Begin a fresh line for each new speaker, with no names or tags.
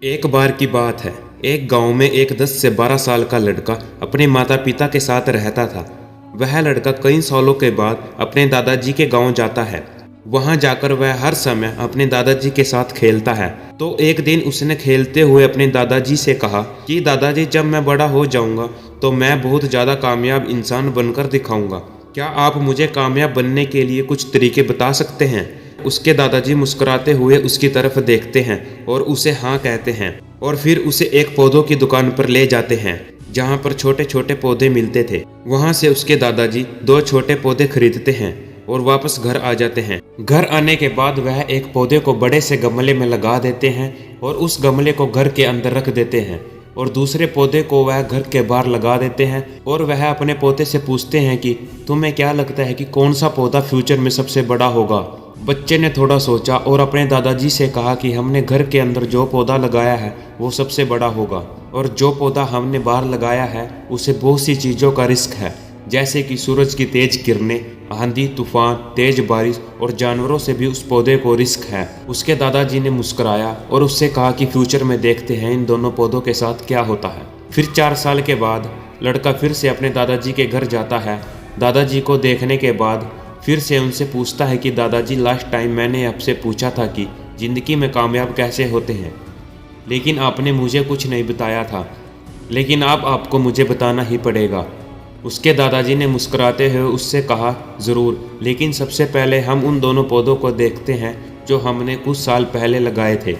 एक बार की बात है। एक गांव में एक 10 से 12 साल का लड़का अपने माता पिता के साथ रहता था। वह लड़का कई सालों के बाद अपने दादाजी के गांव जाता है। वहां जाकर वह हर समय अपने दादाजी के साथ खेलता है। तो एक दिन उसने खेलते हुए अपने दादाजी से कहा कि दादाजी, जब मैं बड़ा हो जाऊंगा तो मैं बहुत ज़्यादा कामयाब इंसान बनकर दिखाऊंगा। क्या आप मुझे कामयाब बनने के लिए कुछ तरीके बता सकते हैं? उसके दादाजी मुस्कुराते हुए उसकी तरफ देखते हैं और उसे हाँ कहते हैं और फिर उसे एक पौधों की दुकान पर ले जाते हैं जहाँ पर छोटे छोटे पौधे मिलते थे। वहाँ से उसके दादाजी 2 छोटे पौधे खरीदते हैं और वापस घर आ जाते हैं। घर आने के बाद वह एक पौधे को बड़े से गमले में लगा देते हैं और उस गमले को घर के अंदर रख देते हैं और दूसरे पौधे को वह घर के बाहर लगा देते हैं। और वह अपने पोते से पूछते हैं कि तुम्हें क्या लगता है कि कौन सा पौधा फ्यूचर में सबसे बड़ा होगा? बच्चे ने थोड़ा सोचा और अपने दादाजी से कहा कि हमने घर के अंदर जो पौधा लगाया है वो सबसे बड़ा होगा, और जो पौधा हमने बाहर लगाया है उसे बहुत सी चीज़ों का रिस्क है, जैसे कि सूरज की तेज किरणें, आंधी तूफान, तेज बारिश और जानवरों से भी उस पौधे को रिस्क है। उसके दादाजी ने मुस्कुराया और उससे कहा कि फ्यूचर में देखते हैं इन दोनों पौधों के साथ क्या होता है। फिर 4 साल के बाद लड़का फिर से अपने दादाजी के घर जाता है। दादाजी को देखने के बाद फिर से उनसे पूछता है कि दादाजी, लास्ट टाइम मैंने आपसे पूछा था कि ज़िंदगी में कामयाब कैसे होते हैं, लेकिन आपने मुझे कुछ नहीं बताया था, लेकिन अब आपको मुझे बताना ही पड़ेगा। उसके दादाजी ने मुस्कुराते हुए उससे कहा, ज़रूर, लेकिन सबसे पहले हम उन दोनों पौधों को देखते हैं जो हमने कुछ साल पहले लगाए थे।